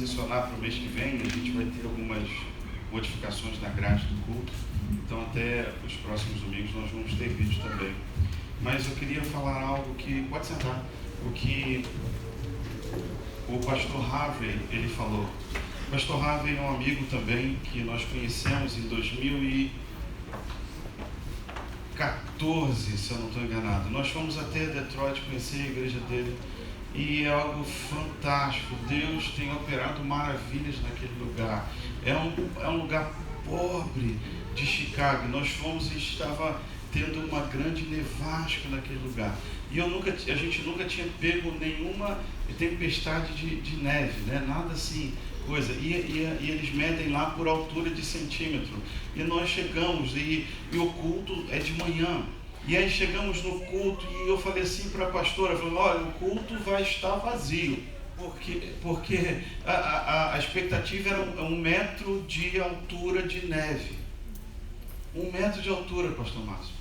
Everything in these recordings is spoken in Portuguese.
transicionar para o mês que vem, a gente vai ter algumas modificações na grade do culto, então até os próximos domingos nós vamos ter vídeo também. Mas eu queria falar algo que, pode sentar, o que o pastor Harvey, ele falou. O pastor Harvey é um amigo também que nós conhecemos em 2014, se eu não estou enganado. Nós fomos até Detroit conhecer a igreja dele e é algo fantástico. Deus tem operado maravilhas naquele lugar. É um lugar pobre de Chicago. Nós fomos e estava tendo uma grande nevasca naquele lugar. E a gente nunca tinha pego nenhuma tempestade de neve, né? Nada assim, coisa. E eles medem lá por altura de centímetro. E nós chegamos, e o culto é de manhã. E aí chegamos no culto e eu falei assim para a pastora, eu falei, olha, o culto vai estar vazio. Porque a expectativa era 1 metro de altura de neve. 1 metro de altura, pastor Márcio.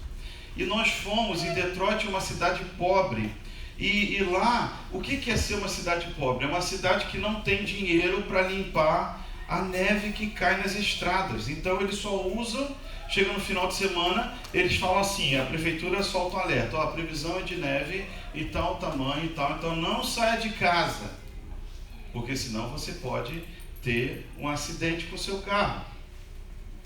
E nós fomos, em Detroit, uma cidade pobre. E lá, o que é ser uma cidade pobre? É uma cidade que não tem dinheiro para limpar a neve que cai nas estradas. Então eles só usam, chega no final de semana, eles falam assim, a prefeitura solta um alerta, a previsão é de neve e tal tamanho e tal, então não saia de casa, porque senão você pode ter um acidente com o seu carro.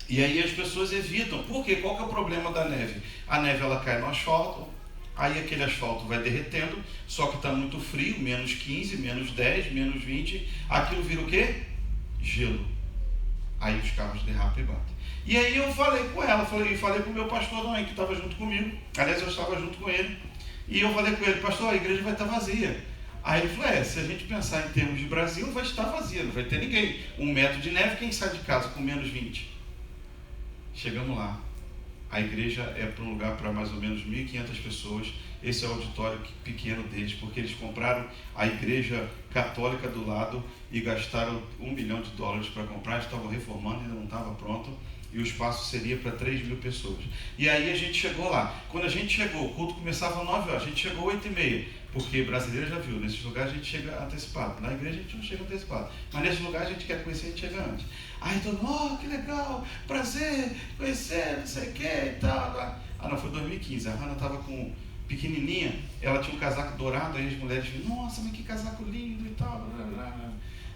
E aí as pessoas evitam. Por quê? Qual que é o problema da neve? A neve ela cai no asfalto, aí aquele asfalto vai derretendo, só que está muito frio, menos 15, menos 10, menos 20, aquilo vira o quê? Gelo. Aí os carros derrapam e batem. E aí eu falei com ela, falei com o meu pastor também, que estava junto comigo, aliás eu estava junto com ele, e eu falei com ele, pastor, a igreja vai estar vazia. Aí ele falou, se a gente pensar em termos de Brasil, vai estar vazia, não vai ter ninguém. 1 metro de neve, quem sai de casa com menos 20? Chegamos lá, a igreja é para um lugar para mais ou menos 1.500 pessoas, esse é o auditório pequeno deles, porque eles compraram a igreja católica do lado e gastaram $1 milhão para comprar, estavam reformando, ainda não estava pronto, e o espaço seria para 3.000 pessoas. E aí a gente chegou lá, quando a gente chegou, o culto começava às 9 horas, a gente chegou às 8h30, porque brasileiro já viu, nesses lugares a gente chega antecipado, na igreja a gente não chega antecipado, mas nesse lugar a gente quer conhecer, a gente chega antes. Aí todo mundo, que legal, prazer, conhecer, não sei o que e tal. Não, foi 2015, a Hannah estava com pequenininha, ela tinha um casaco dourado, aí as mulheres viram, nossa, mas que casaco lindo e tal, blá, blá, blá.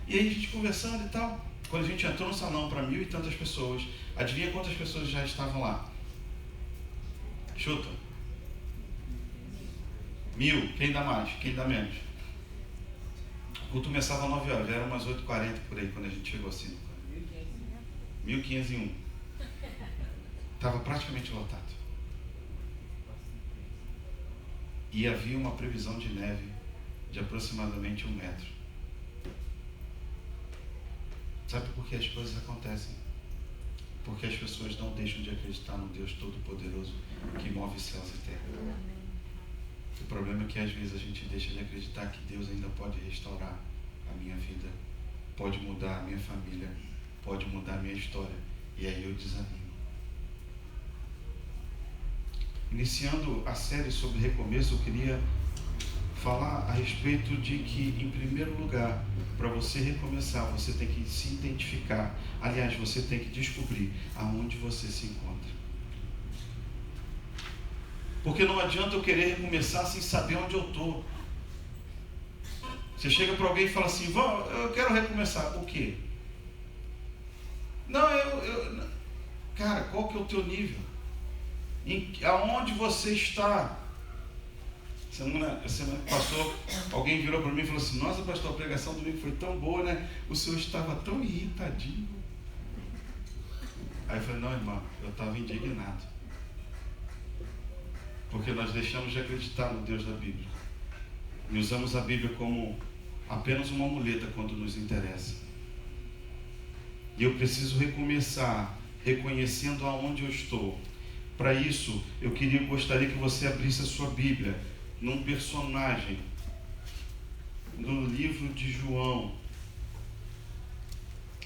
E aí a gente conversando e tal, quando a gente entrou no salão para 1.000 e tantas pessoas, adivinha quantas pessoas já estavam lá? Chuta. 1.000, quem dá mais, quem dá menos? O culto começava às 9 horas, já era umas 8h40 por aí, quando a gente chegou assim. 1.501. Estava praticamente lotado. E havia uma previsão de neve de aproximadamente 1 metro. Sabe por que as coisas acontecem? Porque as pessoas não deixam de acreditar no Deus Todo-Poderoso que move céus e terra. O problema é que às vezes a gente deixa de acreditar que Deus ainda pode restaurar a minha vida, pode mudar a minha família, pode mudar a minha história. E aí eu desanimo. Iniciando a série sobre recomeço, eu queria falar a respeito de que, em primeiro lugar, para você recomeçar, você tem que se identificar. Aliás, você tem que descobrir aonde você se encontra. Porque não adianta eu querer recomeçar sem saber onde eu estou. Você chega para alguém e fala assim, eu quero recomeçar. O quê? Não, cara, qual que é o teu nível? Aonde você está? Semana que passou, alguém virou para mim e falou assim, nossa pastor, a pregação domingo foi tão boa, né? O senhor estava tão irritadinho. Aí eu falei, não, irmão, eu estava indignado. Porque nós deixamos de acreditar no Deus da Bíblia. E usamos a Bíblia como apenas uma muleta quando nos interessa. E eu preciso recomeçar, reconhecendo aonde eu estou. Para isso, gostaria que você abrisse a sua Bíblia num personagem no livro de João,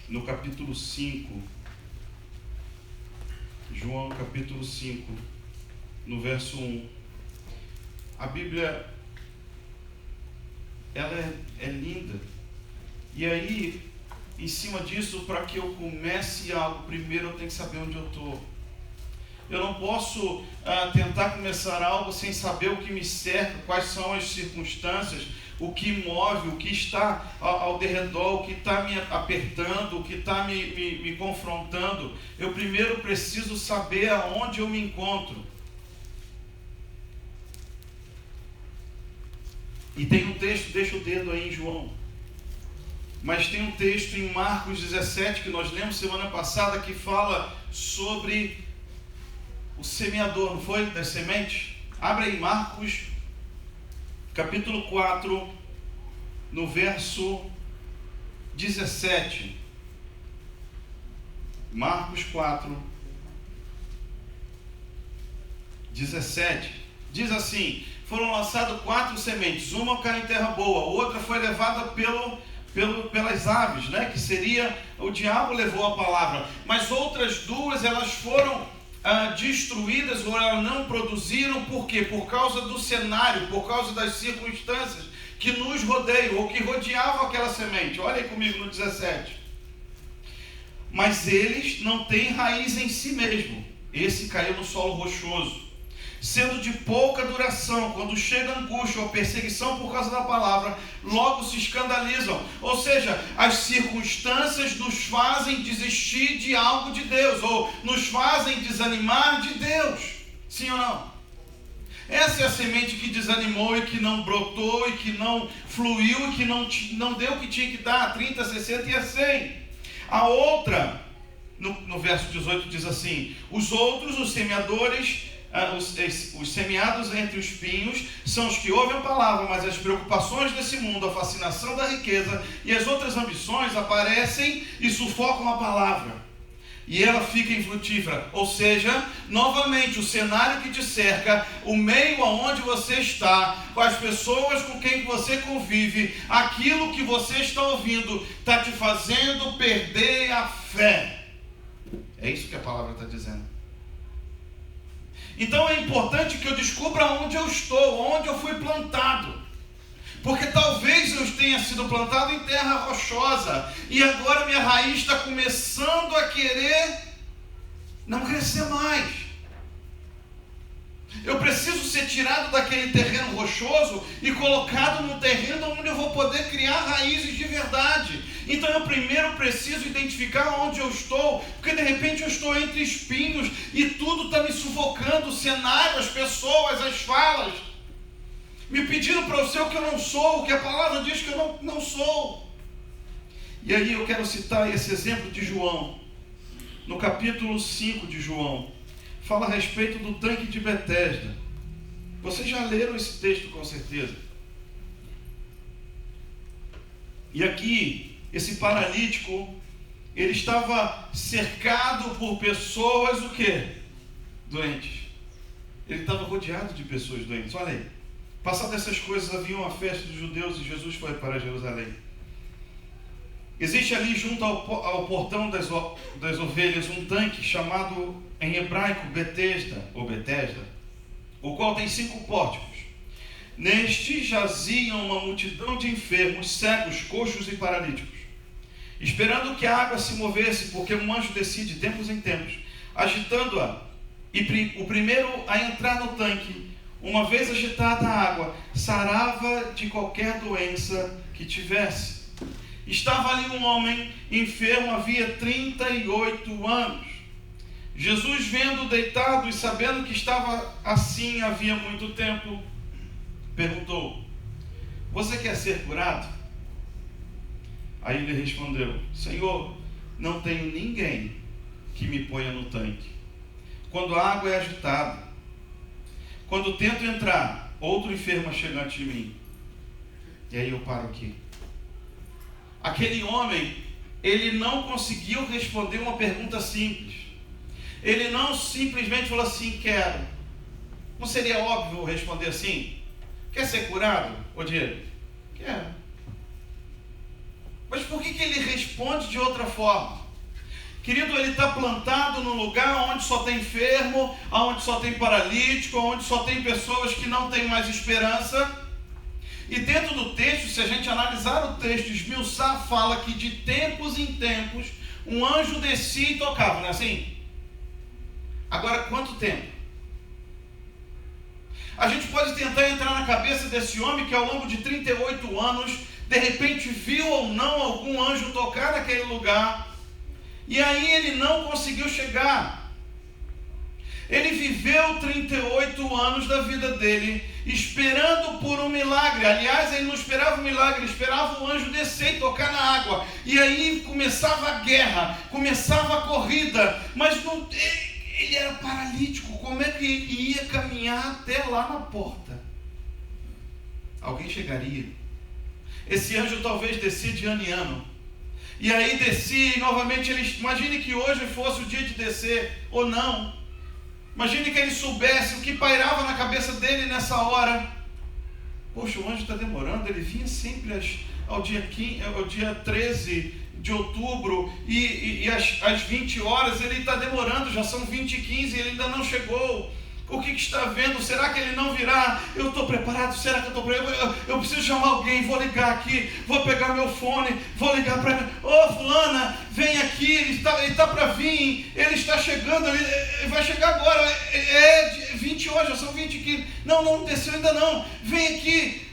no capítulo 5. João, capítulo 5, no verso 1. A Bíblia, ela é linda. E aí, em cima disso, para que eu comece algo, primeiro eu tenho que saber onde eu estou. Eu não posso tentar começar algo sem saber o que me cerca, quais são as circunstâncias, o que move, o que está ao derredor, o que está me apertando, o que está me confrontando. Eu primeiro preciso saber aonde eu me encontro. E tem um texto, deixa o dedo aí em João, mas tem um texto em Marcos 17, que nós lemos semana passada, que fala sobre o semeador, não foi? Das sementes. Abre aí Marcos, capítulo 4, no verso 17. Marcos 4, 17. Diz assim: foram lançadas 4 sementes, uma caiu em terra boa, outra foi levada pelas aves, né? Que seria, o diabo levou a palavra, mas outras 2 elas foram destruídas, ou elas não produziram. Por quê? Por causa do cenário, por causa das circunstâncias que nos rodeiam, ou que rodeavam aquela semente. Olha aí comigo no 17. Mas eles não têm raiz em si mesmo. Esse caiu no solo rochoso, sendo de pouca duração. Quando chega a angústia ou perseguição por causa da palavra, logo se escandalizam. Ou seja, as circunstâncias nos fazem desistir de algo de Deus, ou nos fazem desanimar de Deus. Sim ou não? Essa é a semente que desanimou e que não brotou e que não fluiu e que não deu o que tinha que dar, a 30, 60 e a 100. A outra, no verso 18 diz assim: os outros, os semeadores, os semeados entre os espinhos, são os que ouvem a palavra, mas as preocupações desse mundo, a fascinação da riqueza e as outras ambições aparecem e sufocam a palavra, e ela fica infrutífera. Ou seja, novamente, o cenário que te cerca, o meio aonde você está, com as pessoas com quem você convive, aquilo que você está ouvindo, está te fazendo perder a fé. É isso que a palavra está dizendo. Então é importante que eu descubra onde eu estou, onde eu fui plantado. Porque talvez eu tenha sido plantado em terra rochosa e agora minha raiz está começando a querer não crescer mais. Eu preciso ser tirado daquele terreno rochoso e colocado num terreno onde eu vou poder criar raízes de verdade. Então eu primeiro preciso identificar onde eu estou, porque de repente eu estou entre espinhos e tudo está me sufocando, o cenário, as pessoas, as falas, me pedindo para eu ser o que eu não sou, o que a palavra diz que eu não sou. E aí eu quero citar esse exemplo de João, no capítulo 5 de João, fala a respeito do tanque de Betesda. Vocês já leram esse texto com certeza. E aqui, esse paralítico, ele estava cercado por pessoas, o quê? Doentes. Ele estava rodeado de pessoas doentes. Olha aí. Passadas essas coisas, havia uma festa dos judeus e Jesus foi para Jerusalém. Existe ali junto ao portão das ovelhas um tanque chamado em hebraico Betesda, ou Betesda, o qual tem 5 pórticos. Neste jaziam uma multidão de enfermos, cegos, coxos e paralíticos, esperando que a água se movesse, porque um anjo descia de tempos em tempos, agitando-a. E o primeiro a entrar no tanque, uma vez agitada a água, sarava de qualquer doença que tivesse. Estava ali um homem enfermo havia 38 anos. Jesus, vendo deitado e sabendo que estava assim havia muito tempo, perguntou: você quer ser curado? Aí ele respondeu: Senhor, não tenho ninguém que me ponha no tanque quando a água é agitada. Quando tento entrar, outro enfermo chega antes de mim. E aí eu paro aqui. Aquele homem, ele não conseguiu responder uma pergunta simples. Ele não simplesmente falou assim: quero. Não seria óbvio responder assim? Quer ser curado, ô Diego? Quero. Mas por que ele responde de outra forma? Querido, ele está plantado num lugar onde só tem enfermo, onde só tem paralítico, onde só tem pessoas que não têm mais esperança. E dentro do texto, se a gente analisar o texto, esmiuçar, fala que de tempos em tempos, um anjo descia e tocava, não é assim? Agora, quanto tempo? A gente pode tentar entrar na cabeça desse homem que ao longo de 38 anos, de repente viu ou não algum anjo tocar naquele lugar, e aí ele não conseguiu chegar. Ele viveu 38 anos da vida dele, esperando por um milagre. Aliás, ele não esperava um milagre, ele esperava o anjo descer e tocar na água. E aí começava a guerra, começava a corrida, mas não, ele era paralítico. Como é que ele ia caminhar até lá na porta? Alguém chegaria. Esse anjo talvez descia de ano em ano. E aí descia e novamente ele... Imagine que hoje fosse o dia de descer, ou não. Imagine que ele soubesse o que pairava na cabeça dele nessa hora. Poxa, o anjo está demorando, ele vinha sempre ao dia 13 de outubro e às 20 horas, ele está demorando, já são 20h15 e ele ainda não chegou. O que está vendo? Será que ele não virá? Eu estou preparado? Será que eu estou preparado? Eu preciso chamar alguém, vou ligar aqui, vou pegar meu fone, vou ligar para ele. Ô fulana, vem aqui, ele está para vir, ele está chegando, ele vai chegar agora, é 20 horas, já são 20h15. Não desceu ainda não, vem aqui.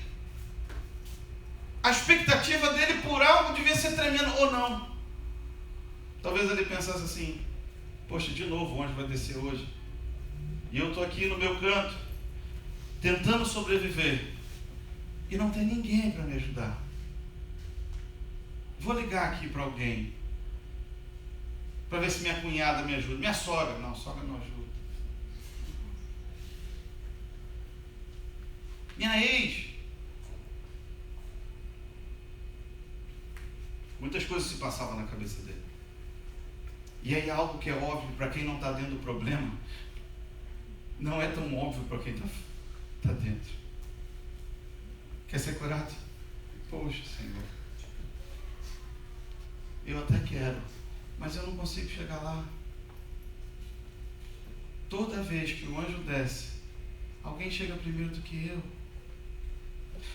A expectativa dele por algo devia ser tremenda, ou não. Talvez ele pensasse assim, poxa, de novo o anjo vai descer hoje. E eu estou aqui no meu canto, tentando sobreviver, e não tem ninguém para me ajudar. Vou ligar aqui para alguém, para ver se minha cunhada me ajuda. Minha sogra, não, sogra não ajuda. Minha ex. Muitas coisas se passavam na cabeça dele. E aí algo que é óbvio para quem não está dentro do problema, não é tão óbvio para quem está dentro. Quer ser curado? Poxa, Senhor, eu até quero, mas eu não consigo chegar lá. Toda vez que o anjo desce, alguém chega primeiro do que eu.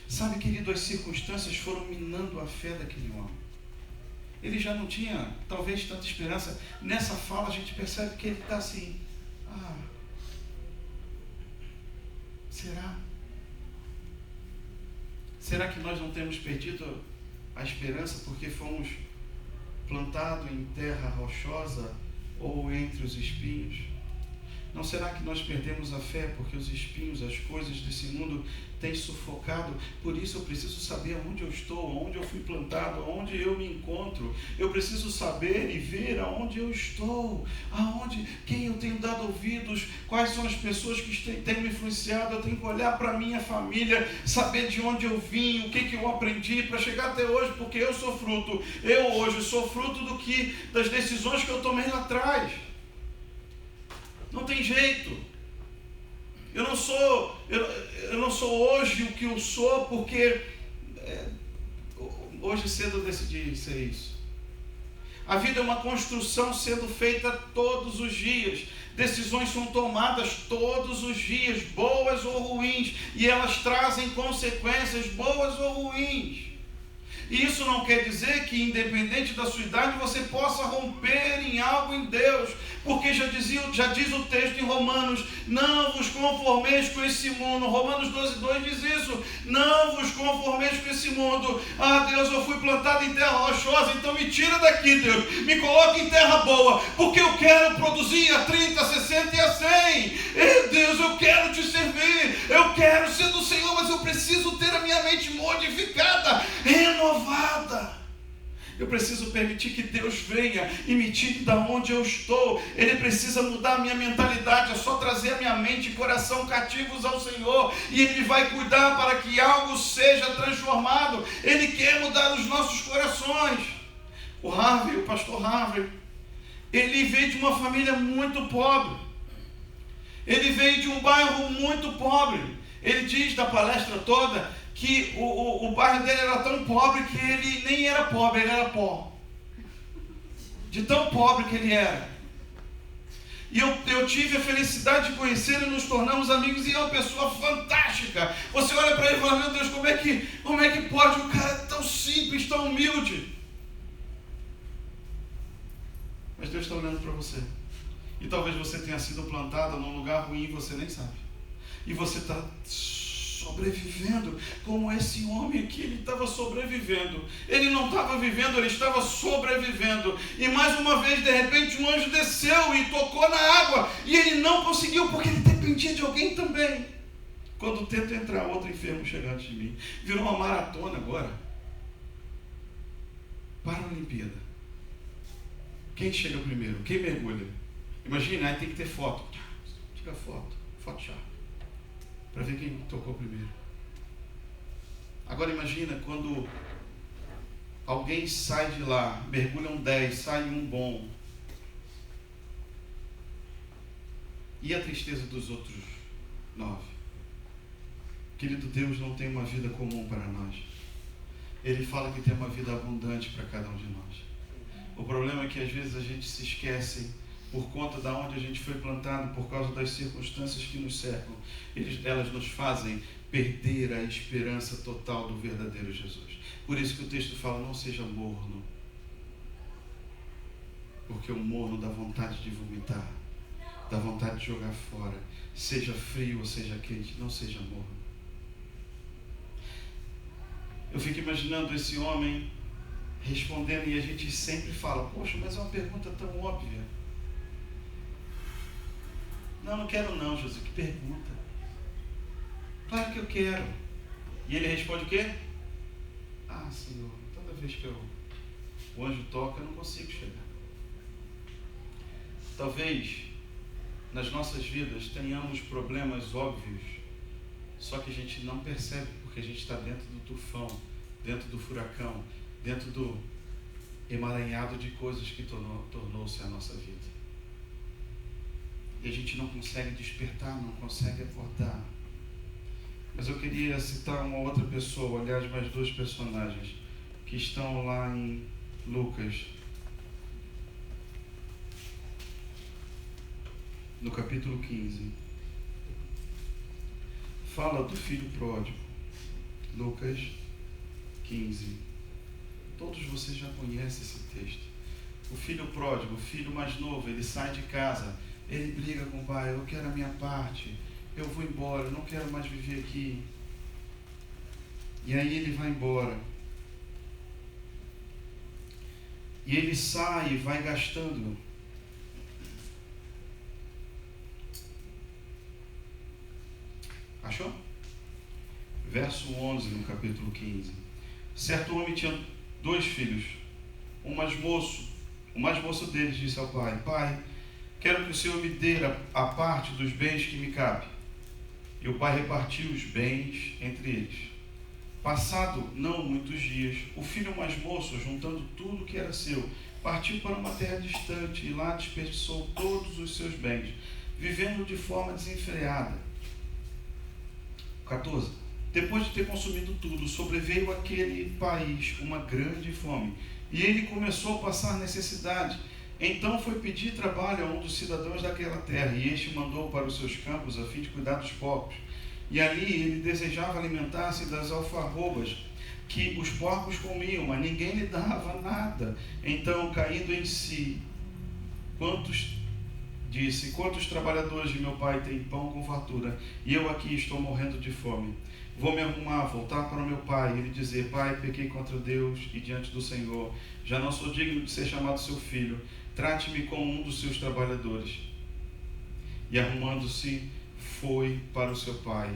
Sabe, querido, as circunstâncias foram minando a fé daquele homem. Ele já não tinha, talvez, tanta esperança. Nessa fala a gente percebe que ele está assim, será? Será que nós não temos perdido a esperança porque fomos plantados em terra rochosa ou entre os espinhos? Não será que nós perdemos a fé porque os espinhos, as coisas desse mundo têm sufocado? Por isso eu preciso saber aonde eu estou, onde eu fui plantado, aonde eu me encontro. Eu preciso saber e ver aonde eu estou, quem eu tenho dado ouvidos, quais são as pessoas que têm me influenciado. Eu tenho que olhar para a minha família, saber de onde eu vim, o que eu aprendi para chegar até hoje, porque eu sou fruto. Eu hoje sou fruto das decisões que eu tomei lá atrás. Não tem jeito. Eu não sou hoje o que eu sou porque hoje cedo eu decidi ser isso. A vida é uma construção sendo feita todos os dias. Decisões são tomadas todos os dias, boas ou ruins, e elas trazem consequências boas ou ruins. E isso não quer dizer que, independente da sua idade, você possa romper em algo em Deus, porque já diz o texto em Romanos, não vos conformeis com esse mundo. Romanos 12:2 diz isso, não vos conformeis com esse mundo. Deus, eu fui plantado em terra rochosa, então me tira daqui, Deus, me coloca em terra boa, porque eu quero produzir a 30, a 60 e a 100. Deus, eu quero te servir, eu quero ser do Senhor, mas eu preciso ter a minha mente modificada, renovada. Eu preciso permitir que Deus venha e me tire da onde eu estou. Ele precisa mudar a minha mentalidade. É só trazer a minha mente e coração cativos ao Senhor, e Ele vai cuidar para que algo seja transformado. Ele quer mudar os nossos corações. O pastor Harvey, ele veio de uma família muito pobre. Ele veio de um bairro muito pobre. Ele diz na palestra toda que o bairro dele era tão pobre que ele nem era pobre, ele era pó. De tão pobre que ele era. E eu tive a felicidade de conhecê-lo e nos tornamos amigos, e é uma pessoa fantástica. Você olha para ele e fala, meu Deus, como é que pode? O cara é tão simples, tão humilde. Mas Deus está olhando para você. E talvez você tenha sido plantada num lugar ruim e você nem sabe. E você está sobrevivendo, como esse homem aqui, ele estava sobrevivendo. Ele não estava vivendo, ele estava sobrevivendo. E mais uma vez, de repente, um anjo desceu e tocou na água. E ele não conseguiu, porque ele dependia de alguém também. Quando tenta entrar, outro enfermo chega antes de mim. Virou uma maratona agora. Para a Olimpíada. Quem chega primeiro? Quem mergulha? Imagina, aí tem que ter foto. Tira foto, Photoshop, para ver quem tocou primeiro. Agora imagina quando alguém sai de lá, mergulham 10, sai um bom. E a tristeza dos outros 9? Querido, Deus não tem uma vida comum para nós. Ele fala que tem uma vida abundante para cada um de nós. O problema é que às vezes a gente se esquece, por conta da onde a gente foi plantado, por causa das circunstâncias que nos cercam. Elas nos fazem perder a esperança total do verdadeiro Jesus. Por isso que o texto fala, não seja morno. Porque o morno dá vontade de vomitar, dá vontade de jogar fora. Seja frio ou seja quente, não seja morno. Eu fico imaginando esse homem respondendo, e a gente sempre fala, poxa, mas é uma pergunta tão óbvia. Não quero não, Jesus, que pergunta. Claro que eu quero. E ele responde o quê? Ah, Senhor, toda vez que o anjo toca, eu não consigo chegar. Talvez nas nossas vidas tenhamos problemas óbvios, só que a gente não percebe, porque a gente está dentro do tufão, dentro do furacão, dentro do emaranhado de coisas que tornou-se a nossa vida. E a gente não consegue despertar, não consegue acordar. Mas eu queria citar uma outra pessoa, aliás, mais dois personagens, que estão lá em Lucas, no capítulo 15. Fala do filho pródigo. Lucas 15. Todos vocês já conhecem esse texto. O filho pródigo, o filho mais novo, ele sai de casa, ele briga com o pai, eu quero a minha parte, eu vou embora, eu não quero mais viver aqui. E aí ele vai embora. E ele sai e vai gastando. Achou? Verso 11 no capítulo 15. Certo homem tinha 2 filhos. O mais moço deles disse ao pai, pai, quero que o Senhor me dê a parte dos bens que me cabe. E o pai repartiu os bens entre eles. Passado não muitos dias, o filho mais moço, juntando tudo que era seu, partiu para uma terra distante e lá desperdiçou todos os seus bens, vivendo de forma desenfreada. 14. Depois de ter consumido tudo, sobreveio àquele país uma grande fome, e ele começou a passar necessidade. Então foi pedir trabalho a um dos cidadãos daquela terra, e este mandou para os seus campos a fim de cuidar dos porcos. E ali ele desejava alimentar-se das alfarrobas que os porcos comiam, mas ninguém lhe dava nada. Então, caindo em si, disse, quantos trabalhadores de meu pai têm pão com fartura, e eu aqui estou morrendo de fome? Vou me arrumar, voltar para o meu pai, e lhe dizer, pai, pequei contra Deus e diante do Senhor, já não sou digno de ser chamado seu filho, trate-me como um dos seus trabalhadores. E arrumando-se, foi para o seu pai.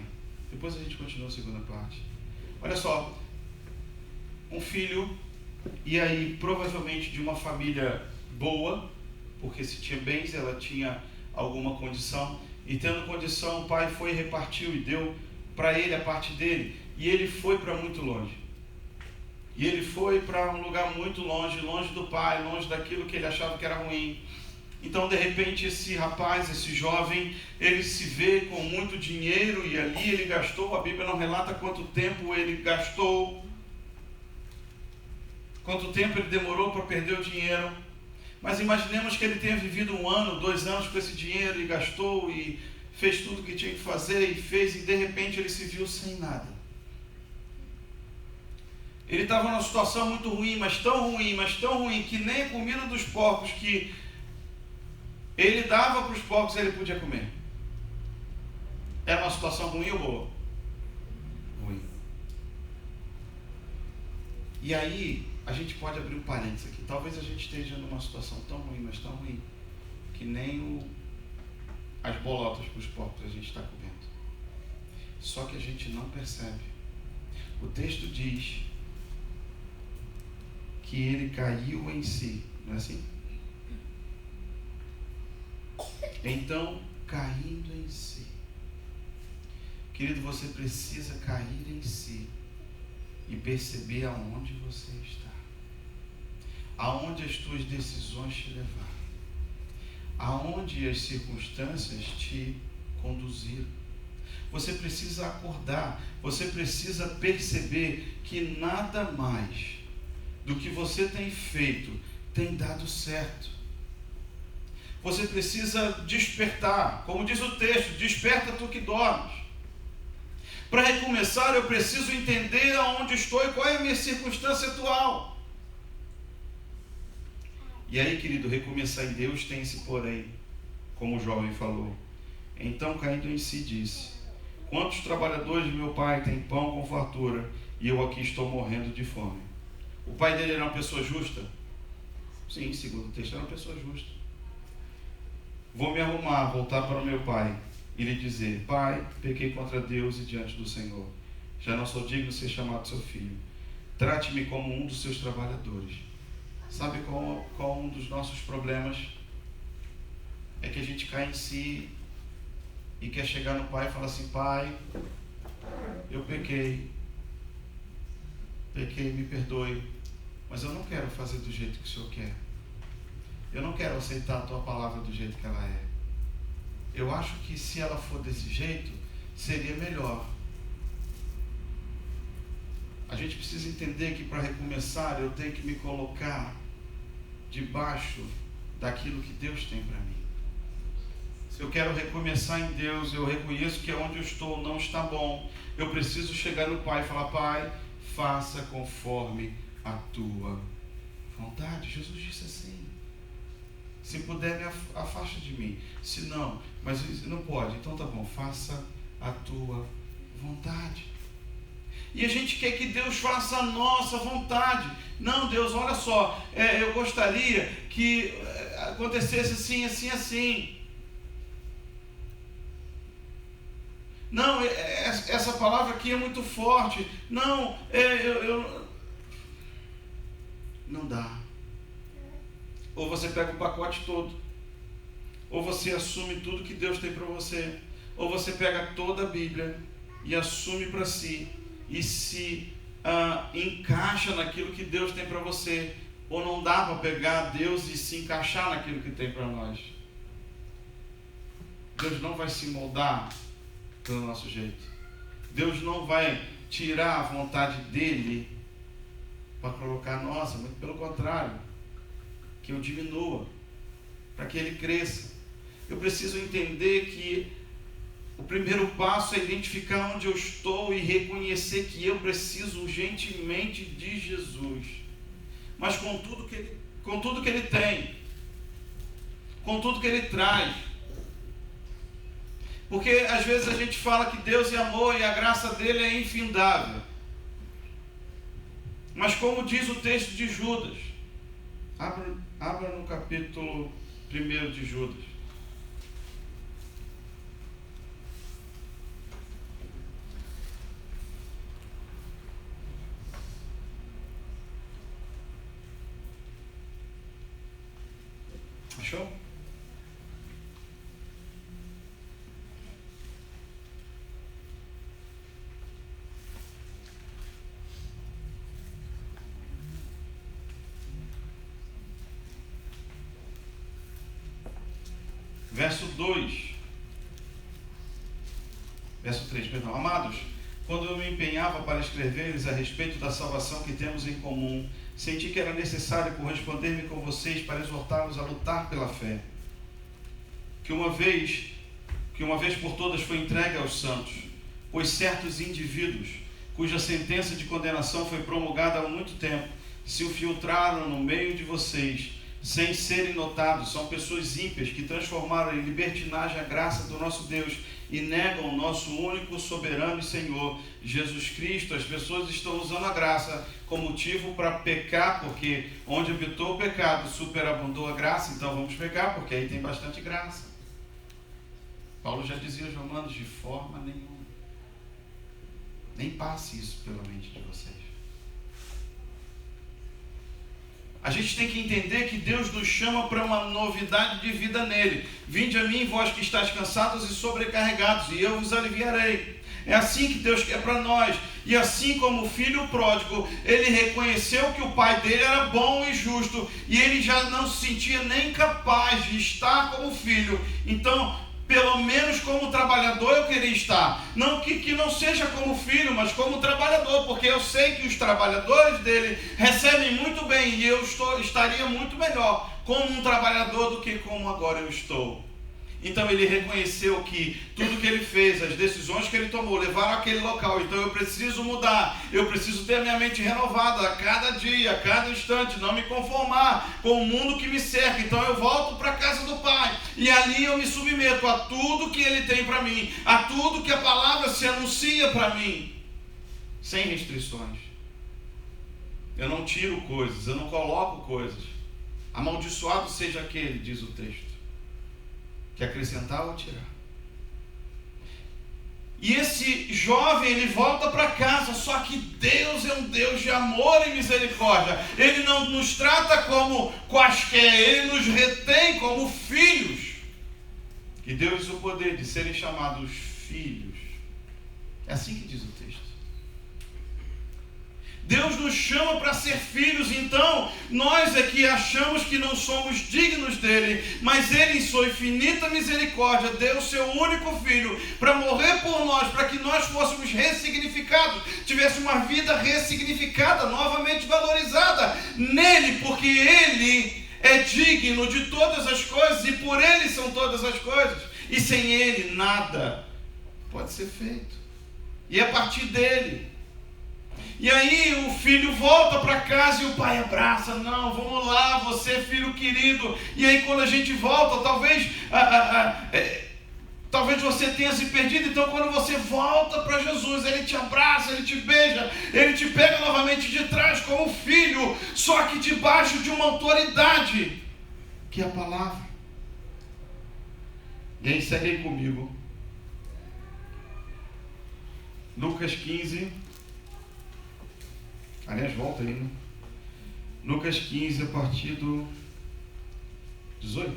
Depois a gente continua a segunda parte. Olha só, um filho, e aí provavelmente de uma família boa, porque se tinha bens, ela tinha alguma condição, e tendo condição, o pai foi e repartiu e deu para ele a parte dele, e ele foi para muito longe. E ele foi para um lugar muito longe, longe do pai, longe daquilo que ele achava que era ruim. Então, de repente, esse rapaz, esse jovem, ele se vê com muito dinheiro, e ali ele gastou, a Bíblia não relata quanto tempo ele gastou, quanto tempo ele demorou para perder o dinheiro, Mas imaginemos que ele tenha vivido 1 ano, 2 anos com esse dinheiro e gastou e fez tudo o que tinha que fazer e fez, e de repente ele se viu sem nada. Ele estava numa situação muito ruim, mas tão ruim, que nem a comida dos porcos que ele dava para os porcos ele podia comer. Era uma situação ruim ou boa? Ruim. E aí, a gente pode abrir um parênteses aqui. Talvez a gente esteja numa situação tão ruim, mas tão ruim, que nem as bolotas para os porcos a gente está comendo. Só que a gente não percebe. O texto diz que ele caiu em si. Não é assim? Então, caindo em si. Querido, você precisa cair em si e perceber aonde você está. Aonde as tuas decisões te levaram. Aonde as circunstâncias te conduziram. Você precisa acordar. Você precisa perceber que nada mais do que você tem feito tem dado certo. Você precisa despertar. Como diz o texto, desperta tu que dormes. Para recomeçar, eu preciso entender aonde estou e qual é a minha circunstância atual. E aí, querido, recomeçar em Deus tem esse porém, como o jovem falou. Então, caindo em si, disse: quantos trabalhadores de meu pai têm pão com fartura, e eu aqui estou morrendo de fome? O pai dele era uma pessoa justa? Sim, segundo o texto, era uma pessoa justa. Vou me arrumar, voltar para o meu pai e lhe dizer: pai, pequei contra Deus e diante do Senhor. Já não sou digno de ser chamado seu filho. Trate-me como um dos seus trabalhadores. Sabe qual um dos nossos problemas? É que a gente cai em si e quer chegar no pai e falar assim: pai, eu pequei, me perdoe, mas eu não quero fazer do jeito que o Senhor quer. Eu não quero aceitar a tua palavra do jeito que ela é. Eu acho que se ela for desse jeito, seria melhor. A gente precisa entender que para recomeçar, eu tenho que me colocar debaixo daquilo que Deus tem para mim. Se eu quero recomeçar em Deus, eu reconheço que onde eu estou não está bom. Eu preciso chegar no Pai e falar: pai, faça conforme a tua vontade. Jesus disse assim: se puder, me afasta de mim. Se não, mas não pode, então tá bom, faça a tua vontade. E a gente quer que Deus faça a nossa vontade. Não, Deus, olha só, eu gostaria que acontecesse assim, assim, assim. Não, essa palavra aqui é muito forte. Não, não dá. Ou você pega o pacote todo, ou você assume tudo que Deus tem para você, ou você pega toda a Bíblia e assume para si e se encaixa naquilo que Deus tem para você. Ou não dá para pegar Deus e se encaixar naquilo que tem para nós. Deus não vai se moldar pelo nosso jeito. Deus não vai tirar a vontade dele para colocar a nossa, muito pelo contrário, que eu diminua, para que ele cresça. Eu preciso entender que o primeiro passo é identificar onde eu estou e reconhecer que eu preciso urgentemente de Jesus. Mas com tudo que ele tem, com tudo que ele traz. Porque às vezes a gente fala que Deus é amor e a graça dele é infindável. Mas como diz o texto de Judas, abra no capítulo 1 de Judas. Achou? Verso 3, perdão. Amados, Quando eu me empenhava para escrever-lhes a respeito da salvação que temos em comum, senti que era necessário corresponder-me com vocês para exortá-los a lutar pela fé, que uma vez por todas foi entregue aos santos, pois certos indivíduos, cuja sentença de condenação foi promulgada há muito tempo, se infiltraram no meio de vocês, sem serem notados. São pessoas ímpias que transformaram em libertinagem a graça do nosso Deus e negam o nosso único, soberano e Senhor, Jesus Cristo. As pessoas estão usando a graça como motivo para pecar, porque onde habitou o pecado, superabundou a graça. Então vamos pecar, porque aí tem bastante graça. Paulo já dizia aos Romanos: de forma nenhuma. Nem passe isso pela mente de vocês. A gente tem que entender que Deus nos chama para uma novidade de vida nele. Vinde a mim, vós que estáis cansados e sobrecarregados, e eu vos aliviarei. É assim que Deus quer para nós. E assim como o filho pródigo, ele reconheceu que o pai dele era bom e justo, e ele já não se sentia nem capaz de estar como filho. Então, pelo menos como trabalhador eu queria estar. Não que não seja como filho, mas como trabalhador, porque eu sei que os trabalhadores dele recebem muito bem, e eu estaria muito melhor como um trabalhador do que como agora eu estou. Então ele reconheceu que tudo que ele fez, as decisões que ele tomou, levaram àquele local. Então eu preciso mudar, eu preciso ter a minha mente renovada a cada dia, a cada instante, não me conformar com o mundo que me cerca. Então eu volto para a casa do Pai, e ali eu me submeto a tudo que Ele tem para mim, a tudo que a palavra se anuncia para mim, sem restrições. Eu não tiro coisas, eu não coloco coisas. Amaldiçoado seja aquele, diz o texto, que acrescentar ou tirar. E esse jovem, ele volta para casa, só que Deus é um Deus de amor e misericórdia. Ele não nos trata como quaisquer, Ele nos retém como filhos. E deu-lhes o poder de serem chamados filhos. É assim que diz o texto. Deus nos chama para ser filhos. Então nós é que achamos que não somos dignos dele, mas ele, em sua infinita misericórdia, deu o seu único filho para morrer por nós, para que nós fôssemos ressignificados, tivéssemos uma vida ressignificada, novamente valorizada nele, porque ele é digno de todas as coisas, e por ele são todas as coisas, e sem ele nada pode ser feito, e a partir dele. E aí o filho volta para casa e o pai abraça: não, vamos lá, você filho querido. E aí quando a gente volta, talvez você tenha se perdido. Então quando você volta para Jesus, Ele te abraça, Ele te beija, Ele te pega novamente de trás como filho, só que debaixo de uma autoridade, que é a palavra. E aí segue comigo, Lucas 15. Aliás, volta aí, né? Lucas 15, a partir do 18.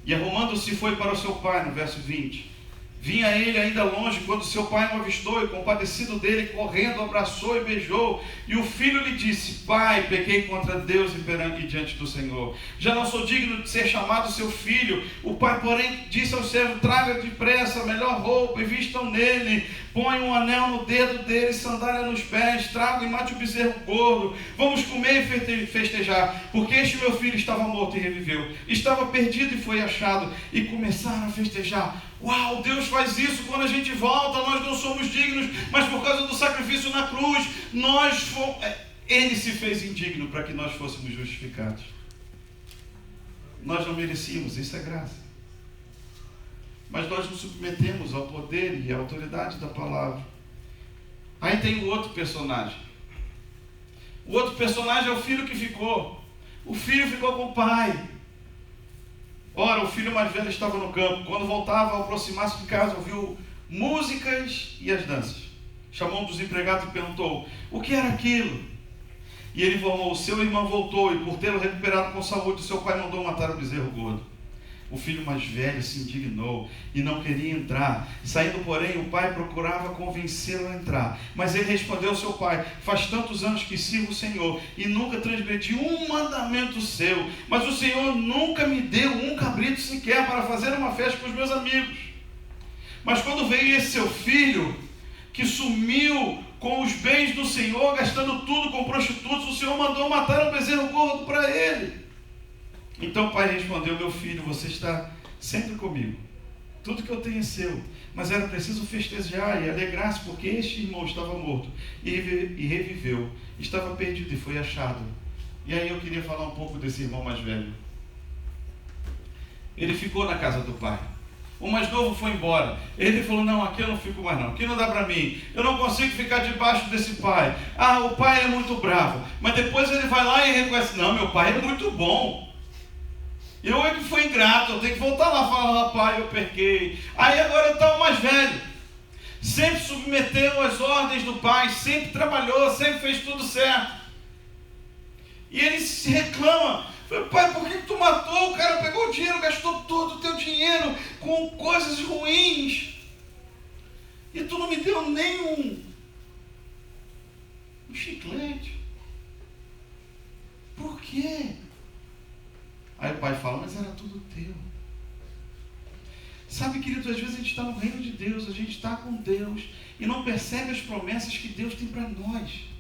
E arrumando-se foi para o seu pai, no verso 20. Vinha ele ainda longe, quando seu pai o avistou, e compadecido dele, correndo, abraçou e beijou. E o filho lhe disse: pai, pequei contra Deus e diante do Senhor. Já não sou digno de ser chamado seu filho. O pai, porém, disse ao servo: traga depressa a melhor roupa e vistam nele. Põe um anel no dedo dele, sandália nos pés, traga e mate o bezerro gordo. Vamos comer e festejar, porque este meu filho estava morto e reviveu, estava perdido e foi achado. E começaram a festejar. Uau, Deus faz isso quando a gente volta. Nós não somos dignos, mas por causa do sacrifício na cruz, Ele se fez indigno para que nós fôssemos justificados. Nós não merecíamos, isso é graça. Mas nós nos submetemos ao poder e à autoridade da palavra. Aí tem o outro personagem. O outro personagem é o filho que ficou. O filho ficou com o pai. Ora, o filho mais velho estava no campo. Quando voltava, ao aproximar-se de casa, ouviu músicas e as danças. Chamou um dos empregados e perguntou: o que era aquilo? E ele informou: seu irmão voltou, e por tê-lo recuperado com saúde, seu pai mandou matar o bezerro gordo. O filho mais velho se indignou e não queria entrar. Saindo, porém, o pai procurava convencê-lo a entrar. Mas ele respondeu ao seu pai: faz tantos anos que sirvo o Senhor e nunca transgredi um mandamento seu. Mas o Senhor nunca me deu um cabrito sequer para fazer uma festa com os meus amigos. Mas quando veio esse seu filho, que sumiu com os bens do Senhor, gastando tudo com prostitutos, o Senhor mandou matar um bezerro gordo para ele. Então o pai respondeu: meu filho, você está sempre comigo, tudo que eu tenho é seu, mas era preciso festejar e alegrar-se, porque este irmão estava morto e reviveu, estava perdido e foi achado. E aí eu queria falar um pouco desse irmão mais velho. Ele ficou na casa do pai. O mais novo foi embora. Ele falou: não, aqui eu não fico mais não, aqui não dá para mim, eu não consigo ficar debaixo desse pai. O pai é muito bravo. Mas depois ele vai lá e reconhece: não, meu pai é muito bom. Eu é que fui ingrato, eu tenho que voltar lá e falar: pai, eu pequei. Aí agora eu estou mais velho. Sempre submeteu às ordens do pai, sempre trabalhou, sempre fez tudo certo. E ele se reclama: pai, por que tu matou? O cara pegou o dinheiro, gastou todo o teu dinheiro com coisas ruins. E tu não me deu nem um chiclete. Por quê? Aí o pai fala: mas era tudo teu. Sabe, querido, às vezes a gente está no reino de Deus, a gente está com Deus e não percebe as promessas que Deus tem para nós.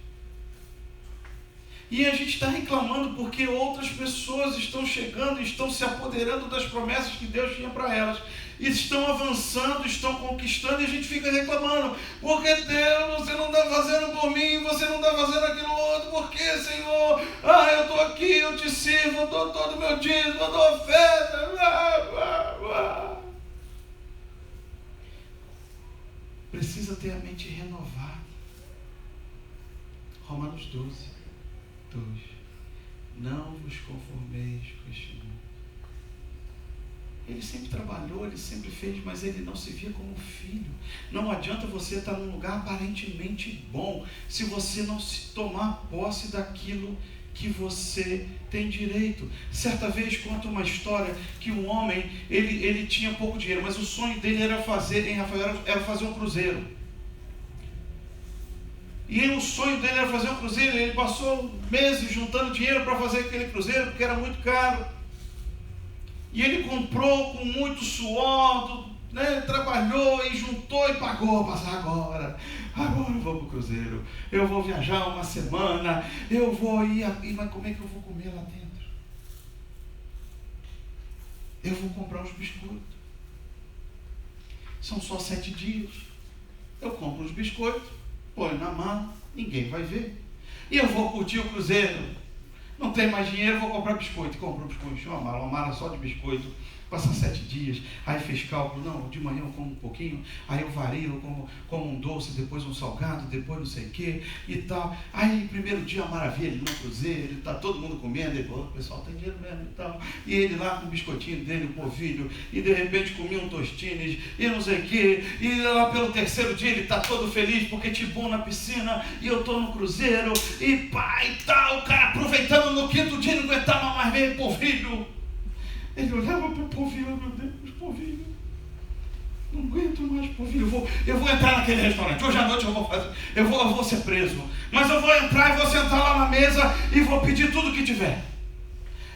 E a gente está reclamando porque outras pessoas estão chegando, estão se apoderando das promessas que Deus tinha para elas. E estão avançando, estão conquistando, e a gente fica reclamando: porque Deus, você não está fazendo por mim, você não está fazendo aquilo outro, por que, Senhor? Eu estou aqui, eu te sirvo, eu dou todo o meu dízimo, eu dou oferta. Precisa ter a mente renovada. Romanos 12. 2. Não vos conformeis com este mundo. Ele sempre trabalhou, ele sempre fez, mas ele não se via como filho. Não adianta você estar num lugar aparentemente bom se você não se tomar posse daquilo que você tem direito. Certa vez conta uma história que um homem, ele tinha pouco dinheiro, mas o sonho dele era fazer, em Rafael, era fazer um cruzeiro. E o sonho dele era fazer um cruzeiro. Ele passou meses juntando dinheiro para fazer aquele cruzeiro, porque era muito caro. E ele comprou com muito suor, trabalhou e juntou e pagou. Passar agora eu vou para o cruzeiro, eu vou viajar uma semana, eu vou ir, mas como é que eu vou comer lá dentro? Eu vou comprar os biscoitos. São só 7 dias. Eu compro os biscoitos, põe na mala, ninguém vai ver. E eu vou curtir o cruzeiro. Não tem mais dinheiro, vou comprar biscoito. Compro biscoito, uma mala só de biscoito. Passa 7 dias, aí fez cálculo: não, de manhã eu como um pouquinho, aí eu vario, como um doce, depois um salgado, depois não sei o que e tal. Aí primeiro dia, uma maravilha, ele no cruzeiro, tá todo mundo comendo, ele falou: o pessoal tem dinheiro mesmo e tal. E ele lá com o biscoitinho dele, o polvilho, e de repente comia um tostines, e não sei o que, e lá pelo 3º dia ele tá todo feliz, porque tibum na piscina, e eu tô no cruzeiro, e pá, e tal, o cara aproveitando no 5º dia, não aguentava mais ver polvilho. Ele olhava para o polvilho: meu Deus, polvilho, não aguento mais polvilho, eu vou entrar naquele restaurante, hoje à noite eu vou ser preso, mas eu vou entrar e vou sentar lá na mesa e vou pedir tudo que tiver.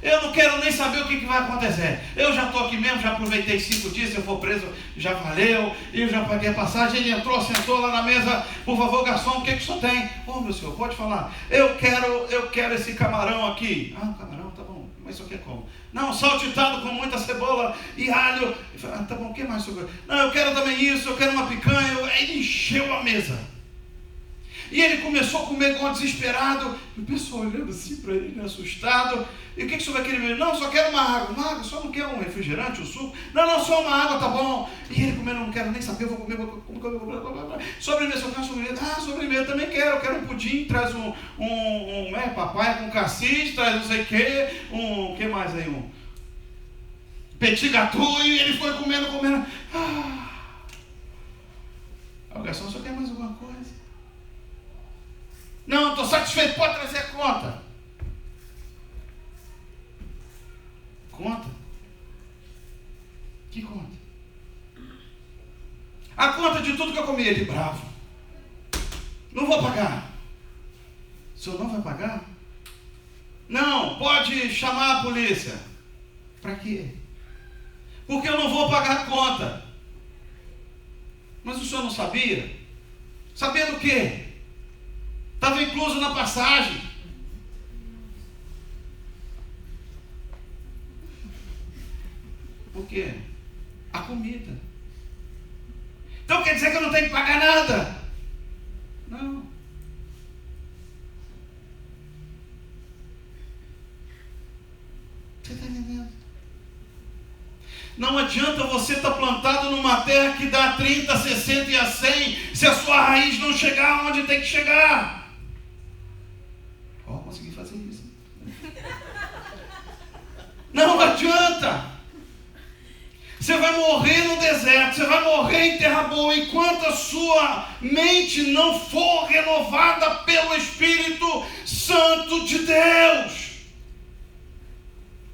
Eu não quero nem saber o que vai acontecer. Eu já estou aqui mesmo, já aproveitei 5 dias, se eu for preso já valeu, eu já paguei a passagem. Ele entrou, sentou lá na mesa: por favor, garçom, o que o senhor tem? Meu senhor, pode falar. Eu quero esse camarão aqui. Camarão, tá bom, mas isso aqui é como? Não, saltitado com muita cebola e alho. Tá bom, o que mais, senhor? Não, eu quero também isso, eu quero uma picanha. Ele encheu a mesa. E ele começou a comer igual desesperado. E o pessoal olhando assim para ele, assustado. E o que o senhor vai querer beber? Não, só quero uma água. Uma água? Só não quer um refrigerante, um suco? Não, só uma água, tá bom. E ele comendo: não quero nem saber, vou comer. Sobremesa, eu quero sobremesa. Sobremesa também quero. Eu quero um pudim, traz papai com cassis, traz não sei o quê. O que mais aí? Petit gâteau. E ele foi comendo. O garçom: só quer mais alguma coisa? Não, estou satisfeito, pode trazer a conta. Conta? Que conta? A conta de tudo que eu comi. Ele bravo: não vou pagar. O senhor não vai pagar? Não, pode chamar a polícia. Para quê? Porque eu não vou pagar a conta. Mas o senhor não sabia? Sabia do quê? Estava incluso na passagem. Por quê? A comida. Então quer dizer que eu não tenho que pagar nada? Não. Você está entendendo? Não adianta você estar plantado numa terra que dá 30, 60 e a 100, se a sua raiz não chegar onde tem que chegar. Consegui fazer isso. Não adianta. Você vai morrer no deserto, você vai morrer em terra boa, enquanto a sua mente não for renovada pelo Espírito Santo de Deus.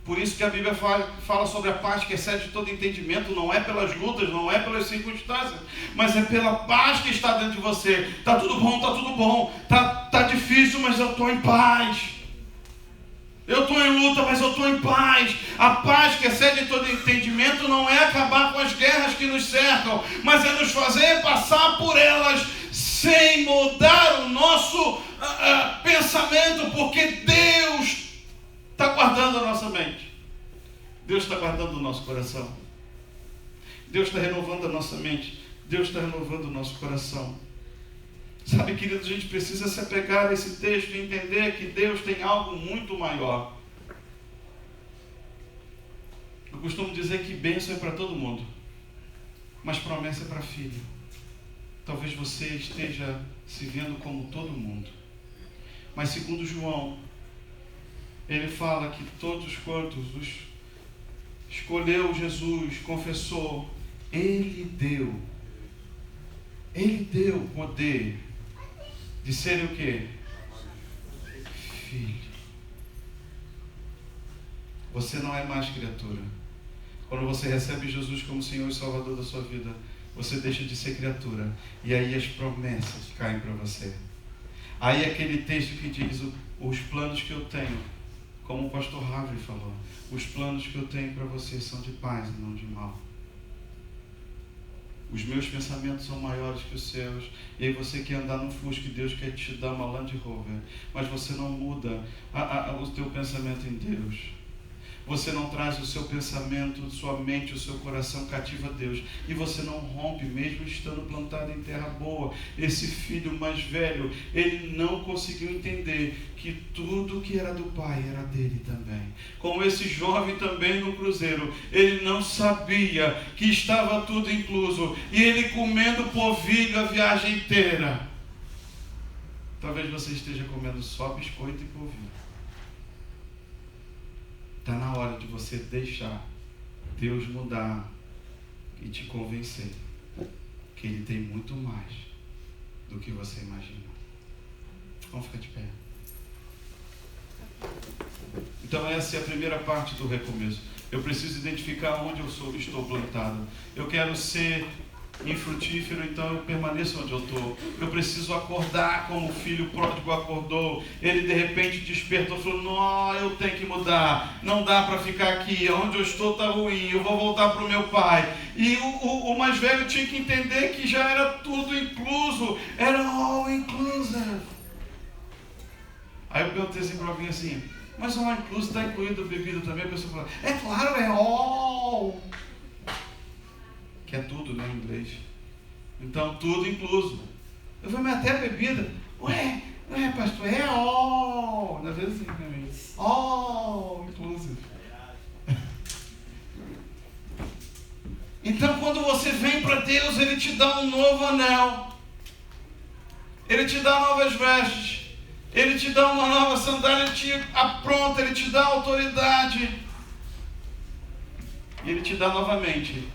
Por isso que a Bíblia fala sobre a paz que excede todo entendimento. Não é pelas lutas, não é pelas circunstâncias, mas é pela paz que está dentro de você. Está tudo bom, está difícil, mas eu estou em paz. Eu estou em luta, mas eu estou em paz. A paz que excede todo entendimento não é acabar com as guerras que nos cercam, mas é nos fazer passar por elas sem mudar o nosso pensamento, porque Deus está guardando a nossa mente. Deus está guardando o nosso coração. Deus está renovando a nossa mente. Deus está renovando o nosso coração. Sabe, querido, a gente precisa se apegar a esse texto e entender que Deus tem algo muito maior. Eu costumo dizer que bênção é para todo mundo, mas promessa é para filho. Talvez você esteja se vendo como todo mundo, mas segundo João, ele fala que todos quantos escolheu Jesus, confessou, Ele deu poder de serem o quê? Filho. Você não é mais criatura. Quando você recebe Jesus como Senhor e Salvador da sua vida, você deixa de ser criatura. E aí as promessas caem para você. Aí aquele texto que diz, os planos que eu tenho, como o pastor Harvey falou, os planos que eu tenho para você são de paz e não de mal. Os meus pensamentos são maiores que os seus. E aí você quer andar no Fusca e Deus quer te dar uma Land Rover, mas você não muda o teu pensamento em Deus. Você não traz o seu pensamento, sua mente, o seu coração cativo a Deus. E você não rompe, mesmo estando plantado em terra boa. Esse filho mais velho, ele não conseguiu entender que tudo que era do pai era dele também. Como esse jovem também no cruzeiro, ele não sabia que estava tudo incluso. E ele comendo polvilho a viagem inteira. Talvez você esteja comendo só biscoito e polvilho. Está na hora de você deixar Deus mudar e te convencer que Ele tem muito mais do que você imagina. Vamos ficar de pé. Então essa é a primeira parte do recomeço. Eu preciso identificar onde eu estou plantado. Eu quero ser infrutífero, então eu permaneço onde eu estou. Eu preciso acordar como o filho pródigo acordou. Ele de repente despertou e falou, não, eu tenho que mudar, não dá para ficar aqui, onde eu estou está ruim, eu vou voltar para o meu pai. E o mais velho tinha que entender que já era tudo incluso, era all inclusive. Aí eu perguntei assim para alguém assim, mas all inclusive está incluído bebida também? A pessoa falou, é claro, é all. Que é tudo, né, em inglês. Então, tudo incluso. Eu falei, mas até a bebida. Ué, pastor, é all. Às vezes assim também. All inclusive. Então, quando você vem para Deus, Ele te dá um novo anel. Ele te dá novas vestes. Ele te dá uma nova sandália, Ele te apronta, Ele te dá autoridade. E Ele te dá novamente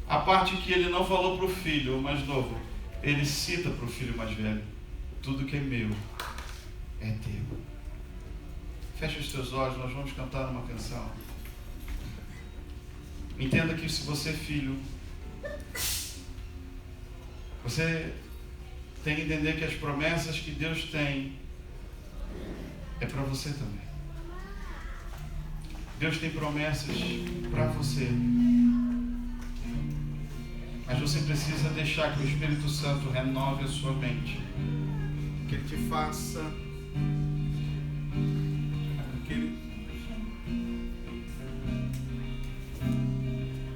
a parte que Ele não falou para o filho mais novo. Ele cita para o filho mais velho. Tudo que é meu é teu. Fecha os teus olhos, nós vamos cantar uma canção. Entenda que se você é filho, você tem que entender que as promessas que Deus tem é para você também. Deus tem promessas para você. Mas você precisa deixar que o Espírito Santo renove a sua mente. Que Ele te faça...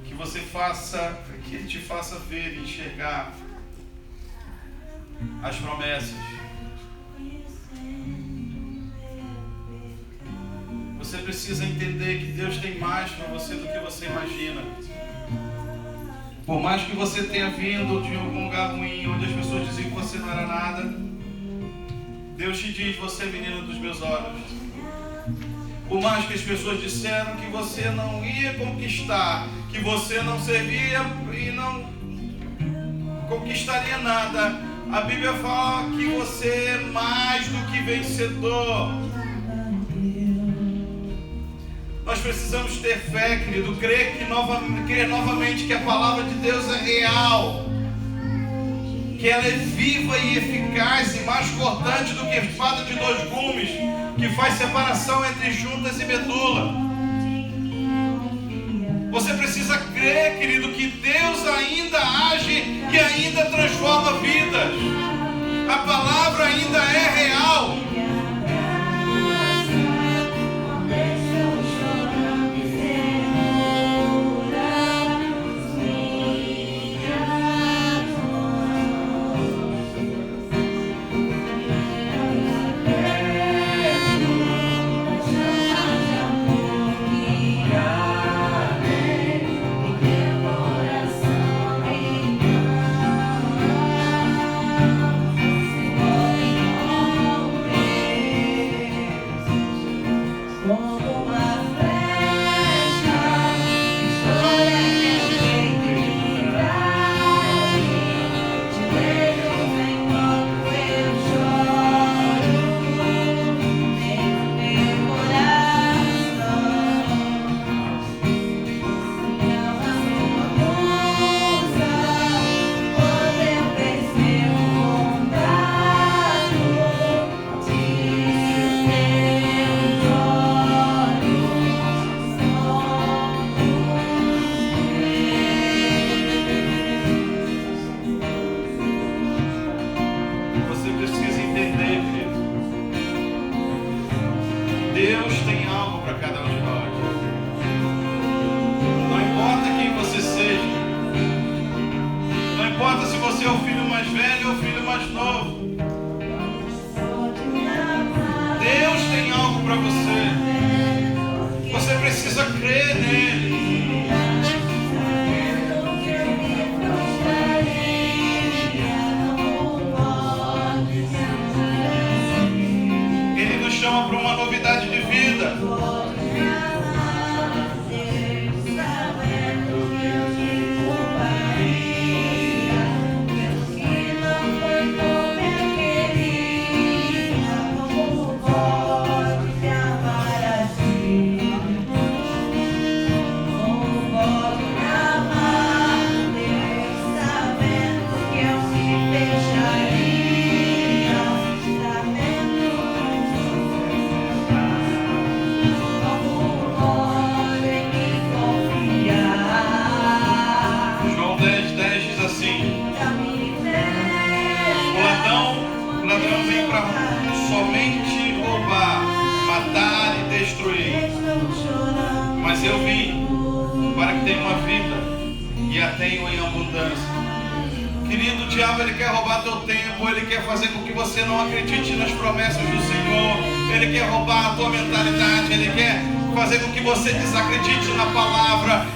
Que você faça... Que Ele te faça ver e enxergar as promessas. Você precisa entender que Deus tem mais para você do que você imagina. Por mais que você tenha vindo de algum lugar ruim, onde as pessoas diziam que você não era nada, Deus te diz: você é menino dos meus olhos. Por mais que as pessoas disseram que você não ia conquistar, que você não servia e não conquistaria nada, a Bíblia fala que você é mais do que vencedor. Nós precisamos ter fé, querido, crer novamente que a palavra de Deus é real, que ela é viva e eficaz e mais cortante do que espada de dois gumes, que faz separação entre juntas e medula. Você precisa crer, querido, que Deus ainda age e ainda transforma vidas. A palavra ainda é real.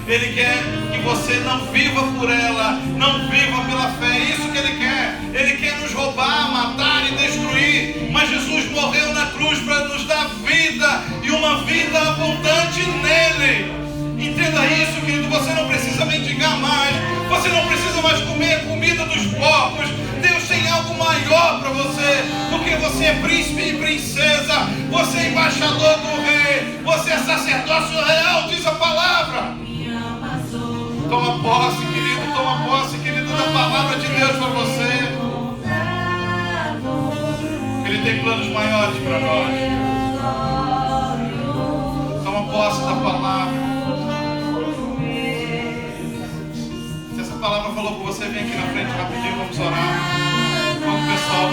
Ele quer que você não viva por ela, não viva pela fé. É isso que Ele quer. Ele quer nos roubar, matar e destruir. Mas Jesus morreu na cruz para nos dar vida e uma vida abundante nele. Entenda isso, querido. Você não precisa mendigar mais. Você não precisa mais comer a comida dos porcos. Deus tem algo maior para você, porque você é príncipe e princesa. Você é embaixador do rei. Você é sacerdócio real, diz a palavra. Toma posse, querido, da palavra de Deus para você. Ele tem planos maiores para nós. Toma posse da palavra. Se essa palavra falou com você, vem aqui na frente rapidinho, vamos orar. Enquanto o pessoal